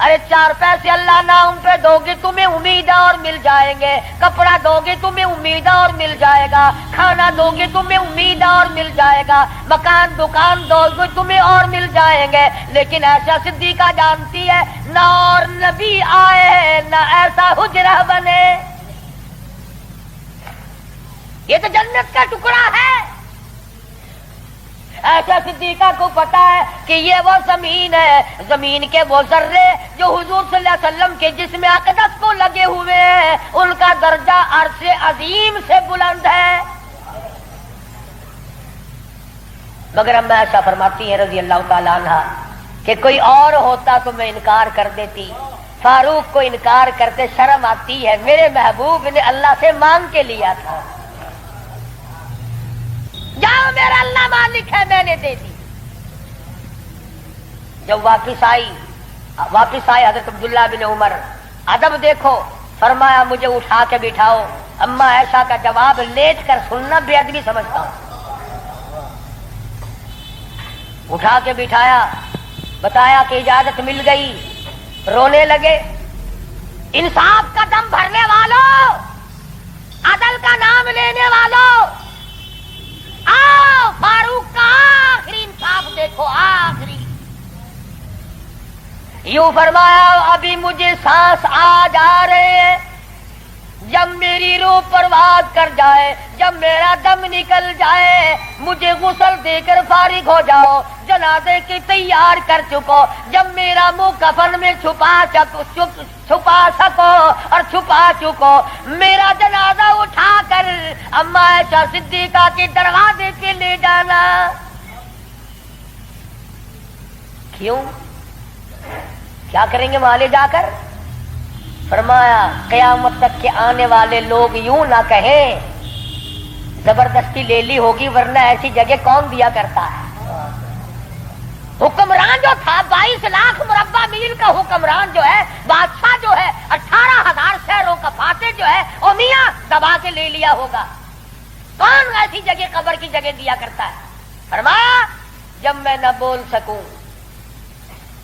ارے 4 پیسے اللہ نام پہ دو گے تمہیں امید اور مل جائیں گے، کپڑا دو گے تمہیں امید اور مل جائے گا، کھانا دو گے تمہیں امید اور مل جائے گا، مکان دکان دو گے تمہیں اور مل جائیں گے، لیکن عائشہ صدیقہ جانتی ہے نہ اور نبی آئے نہ ایسا حجرہ بنے، یہ تو جنت کا ٹکڑا ہے۔ عائشہ صدیقہ کو پتا ہے کہ یہ وہ زمین ہے، زمین کے وہ ذرے جو حضور صلی اللہ علیہ وسلم کے جسم اقدس کو لگے ہوئے ہیں، ان کا درجہ عرش عظیم سے بلند ہے۔ مگر اما عائشہ فرماتی ہے رضی اللہ تعالیٰ عنہ کہ کوئی اور ہوتا تو میں انکار کر دیتی، فاروق کو انکار کرتے شرم آتی ہے، میرے محبوب نے اللہ سے مانگ کے لیا تھا، جاؤ میرا اللہ مالک ہے میں نے دے دی۔ جب واپس آئے حضرت عبداللہ بن عمر، ادب دیکھو، فرمایا مجھے اٹھا کے بٹھاؤ۔ اما عائشہ کا جواب لیٹ کر سننا بے ادبی سمجھتا ہوں۔ اٹھا کے بٹھایا، بتایا کہ اجازت مل گئی، رونے لگے۔ انصاف کا دم بھرنے والوں، عدل کا نام لینے والوں، آؤ فاروق کا آخری انصاف دیکھو، آخری۔ یوں فرمایا ابھی مجھے سانس آ جا رہے ہیں، جب میری روح پرواز کر جائے، جب میرا دم نکل جائے، مجھے غسل دے کر فارغ ہو جاؤ، جنازے کی تیار کر چکو، جب میرا منہ کفن میں چھپا سکو اور چھپا چکو، میرا جنازہ اٹھا کر اما عائشہ صدیقہ کے دروازے پہ لے جانا۔ کیوں؟ کیا کریں گے وہاں لے جا کر؟ فرمایا قیامت تک کے آنے والے لوگ یوں نہ کہیں زبردستی لے لی ہوگی، ورنہ ایسی جگہ کون دیا کرتا ہے۔ حکمران جو تھا 22 لاکھ مربع میل کا حکمران جو ہے، بادشاہ جو ہے 18,000 شہروں کا فاتح جو ہے، او میاں دبا کے لے لیا ہوگا، کون ایسی جگہ قبر کی جگہ دیا کرتا ہے؟ فرمایا جب میں نہ بول سکوں،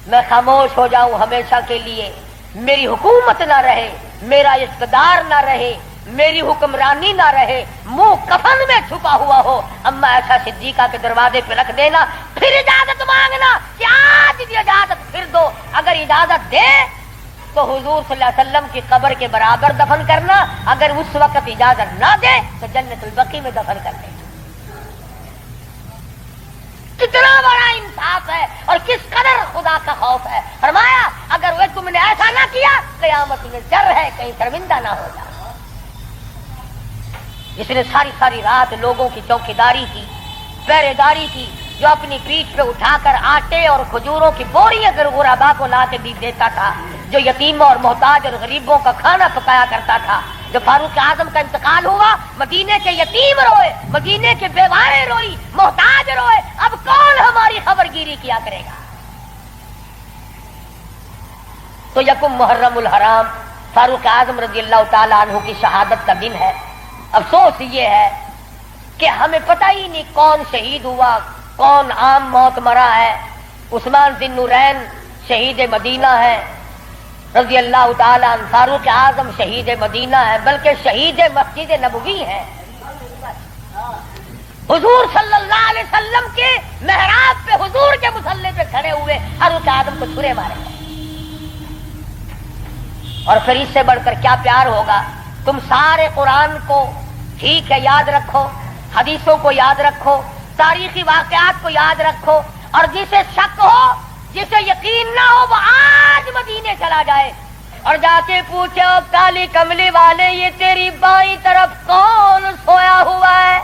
میں خاموش ہو جاؤں ہمیشہ کے لیے، میری حکومت نہ رہے، میرا اقتدار نہ رہے، میری حکمرانی نہ رہے، منہ کفن میں چھپا ہوا ہو، اما عائشہ صدیقہ کے دروازے پہ رکھ دینا، پھر اجازت مانگنا کہ آج بھی اجازت پھر دو، اگر اجازت دے تو حضور صلی اللہ علیہ وسلم کی قبر کے برابر دفن کرنا، اگر اس وقت اجازت نہ دے تو جنت البقیع میں دفن کر دینا۔ کتنا بڑا انصاف ہے اور کس قدر خدا کا خوف ہے۔ فرمایا اگر وہ تم نے ایسا نہ کیا، قیامت میں ڈر ہے کہیں شرمندہ نہ ہو جائے۔ جس نے ساری رات لوگوں کی چوکیداری کی، پہرے داری کی، جو اپنی پیٹھ پہ اٹھا کر آٹے اور کھجوروں کی بوریاں غربا کو لا کے بھی دیتا تھا، جو یتیموں اور محتاج اور غریبوں کا کھانا پکایا کرتا تھا۔ جب فاروق اعظم کا انتقال ہوا، مدینے کے یتیم روئے، مدینے کے بیواریں روئی، محتاج روئے، اب کون ہماری خبر گیری کیا کرے گا؟ تو یکم محرم الحرام فاروق اعظم رضی اللہ تعالیٰ عنہ کی شہادت کا دن ہے۔ افسوس یہ ہے کہ ہمیں پتہ ہی نہیں کون شہید ہوا، کون عام موت مرا ہے۔ عثمان ذی النورین شہید مدینہ ہے رضی اللہ تعالیٰ عنہ، فاروق اعظم شہید مدینہ ہے، بلکہ شہید مسجد نبوی ہے۔ حضور صلی اللہ علیہ وسلم کے محراب پہ، حضور کے مصلی پہ کھڑے ہوئے فاروق اعظم کو چھرے مارے گئے۔ اور پھر اس سے بڑھ کر کیا پیار ہوگا؟ تم سارے قرآن کو ٹھیک ہے یاد رکھو، حدیثوں کو یاد رکھو، تاریخی واقعات کو یاد رکھو، اور جسے شک ہو، جسے یقین نہ ہو، وہ آج مدینے چلا جائے اور جا کے پوچھو کالی کملی والے یہ تیری بائیں طرف کون سویا ہوا ہے؟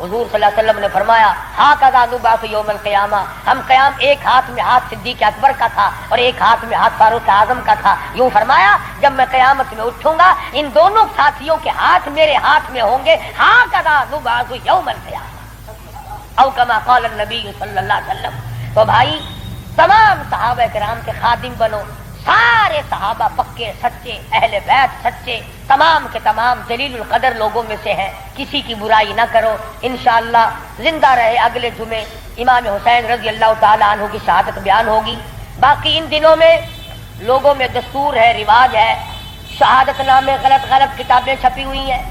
حضور صلی اللہ علیہ وسلم نے فرمایا ہاکذا نبعث یوم القیامہ، ہم قیام ایک ہاتھ میں ہاتھ صدیق اکبر کا تھا اور ایک ہاتھ میں ہاتھ فاروق اعظم کا تھا، یوں فرمایا جب میں قیامت میں اٹھوں گا ان دونوں ساتھیوں کے ہاتھ میرے ہاتھ میں ہوں گے، ہاکذا نبعث یوم القیامہ او کما قال النبی صلی اللہ علیہ وسلم۔ تو بھائی تمام صحابہ کرام کے خادم بنو، سارے صحابہ پکے سچے، اہل بیت سچے، تمام کے تمام جلیل القدر لوگوں میں سے ہیں، کسی کی برائی نہ کرو۔ انشاءاللہ زندہ رہے اگلے جمعے امام حسین رضی اللہ تعالی عنہ کی شہادت بیان ہوگی۔ باقی ان دنوں میں لوگوں میں دستور ہے، رواج ہے، شہادت نامے غلط غلط کتابیں چھپی ہوئی ہیں،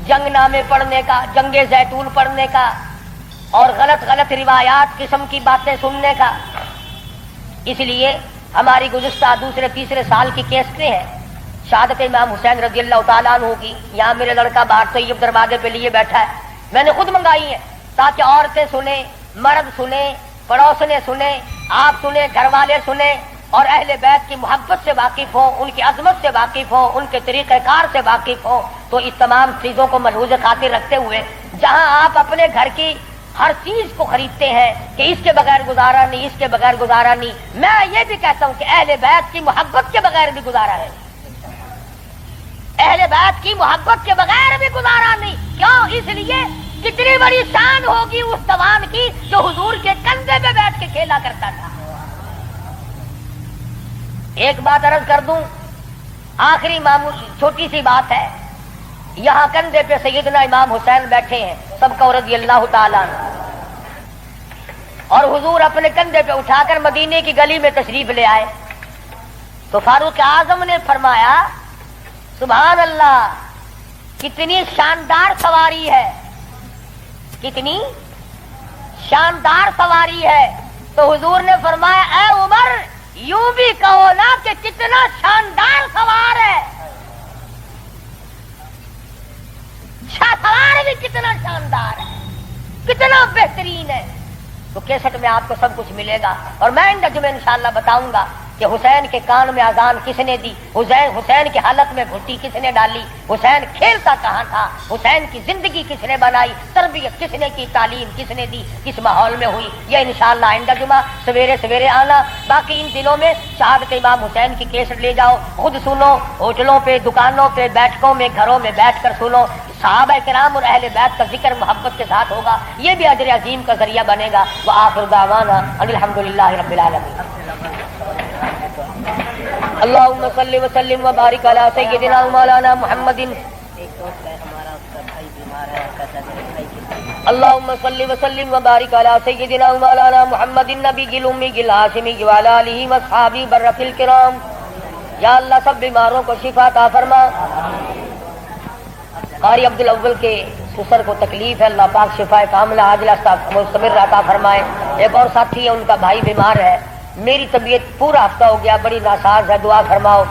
جنگ نامے پڑھنے کا، جنگ زیتون پڑھنے کا اور غلط غلط روایات قسم کی باتیں سننے کا۔ اس لیے ہماری گزشتہ دوسرے تیسرے سال کی کیسٹیں ہیں شہادت امام حسین رضی اللہ تعالیٰ عنہ کی، یہاں میرے لڑکا باہر طیب دروازے پہ لیے بیٹھا ہے، میں نے خود منگائی ہیں تاکہ عورتیں سنیں، مرد سنیں، پڑوسنے سنیں، آپ سنیں، گھر والے سنیں اور اہل بیت کی محبت سے واقف ہوں، ان کی عظمت سے واقف ہوں، ان کے طریقہ کار سے واقف ہوں۔ تو اس تمام چیزوں کو ملحوظ خاطر رکھتے ہوئے جہاں آپ اپنے گھر کی ہر چیز کو خریدتے ہیں کہ اس کے بغیر گزارا نہیں، اس کے بغیر گزارا نہیں، میں یہ بھی کہتا ہوں کہ اہل بیت کی محبت کے بغیر بھی گزارا ہے، اہل بیت کی محبت کے بغیر بھی گزارا نہیں۔ کیوں؟ اس لیے کتنی بڑی شان ہوگی اس جوان کی جو حضور کے کندھے پہ بیٹھ کے کھیلا کرتا تھا۔ ایک بات عرض کر دوں، آخری معمول چھوٹی سی بات ہے، یہاں کندھے پہ سیدنا امام حسین بیٹھے ہیں سب کو رضی اللہ تعالیٰ عنہ، اور حضور اپنے کندھے پہ اٹھا کر مدینے کی گلی میں تشریف لے آئے تو فاروق اعظم نے فرمایا سبحان اللہ، کتنی شاندار سواری ہے، کتنی شاندار سواری ہے۔ تو حضور نے فرمایا اے عمر یوں بھی کہو نا کہ کتنا شاندار سوار ہے، سوار بھی کتنا شاندار ہے، کتنا بہترین ہے۔ تو کیسٹ میں آپ کو سب کچھ ملے گا، اور میں میں انشاءاللہ بتاؤں گا کہ حسین کے کان میں اذان کس نے دی، حسین کے حلق میں گھٹی کس نے ڈالی، حسین کھیلتا کہاں تھا، حسین کی زندگی کس نے بنائی، تربیت کس نے کی، تعلیم کس نے دی، کس ماحول میں ہوئی، یہ انشاءاللہ آئندہ جمعہ سویرے سویرے آنا۔ باقی ان دنوں میں شہادت امام حسین کی کیسٹ لے جاؤ، خود سنو، ہوٹلوں پہ، دکانوں پہ، بیٹھکوں میں، گھروں میں بیٹھ کر سنو، صحابہ کرام اور اہل بیت کا ذکر محبت کے ساتھ ہوگا، یہ بھی اجر عظیم کا ذریعہ بنے گا۔ وآخر دعوانا ان الحمدللہ رب العالمین۔ اللہم صلی وسلم وبارک علی سیدنا مولانا محمد۔ اللہم صلی وسلم وبارک علی سیدنا مولانا محمد النبی الامی الہاشمی وعلی آلہ واصحابہ برۃ الکرام۔ یا اللہ سب بیماروں کو شفا عطا فرما۔ قاری عبد الاول کے سسر کو تکلیف ہے، اللہ پاک شفا کاملہ عاجلہ مستمر عطا فرمائے۔ ایک اور ساتھی ہے، ان کا بھائی بیمار ہے، میری طبیعت پورا ہفتہ ہو گیا بڑی ناساز ہے، دعا فرماؤ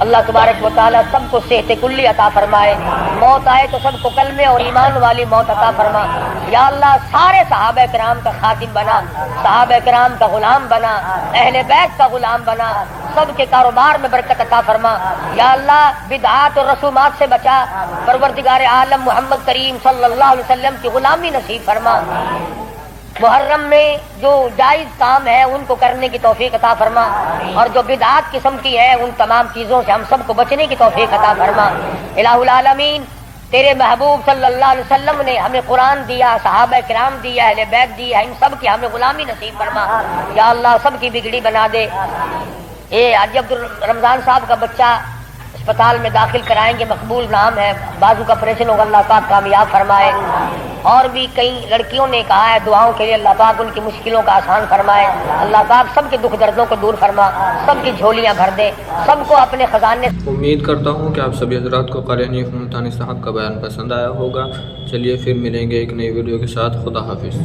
اللہ تبارک و تعالی سب کو صحت کلی عطا فرمائے، موت آئے تو سب کو کلمے اور ایمان والی موت عطا فرما۔ یا اللہ سارے صحابہ کرام کا خادم بنا، صحابہ کرام کا غلام بنا، اہل بیت کا غلام بنا، سب کے کاروبار میں برکت عطا فرما۔ یا اللہ بدعات اور رسومات سے بچا، پروردگار عالم محمد کریم صلی اللہ علیہ وسلم کی غلامی نصیب فرما۔ محرم میں جو جائز کام ہے ان کو کرنے کی توفیق عطا فرما، اور جو بدعات قسم کی ہے ان تمام چیزوں سے ہم سب کو بچنے کی توفیق عطا فرما۔ الہ العالمین تیرے محبوب صلی اللہ علیہ وسلم نے ہمیں قرآن دیا، صحابہ کرام دیا، اہل بیت دیا، ان سب کی ہمیں غلامی نصیب فرما۔ یا اللہ سب کی بگڑی بنا دے۔ یہ حاجی عبد رمضان صاحب کا بچہ اسپتال میں داخل کرائیں گے، مقبول نام ہے، بازو کا آپریشن ہوگا، اللہ پاک کامیاب فرمائے۔ اور بھی کئی لڑکیوں نے کہا ہے دعاؤں کے لیے، اللہ پاک ان کی مشکلوں کا آسان فرمائے، اللہ پاک سب کے دکھ دردوں کو دور فرما، سب کی جھولیاں بھر دے، سب کو اپنے خزانے۔ امید کرتا ہوں کہ آپ سبھی حضرات کو قاری حنیف ملتانی صاحب کا بیان پسند آیا ہوگا۔ چلیے پھر ملیں گے ایک نئی ویڈیو کے ساتھ، خدا حافظ۔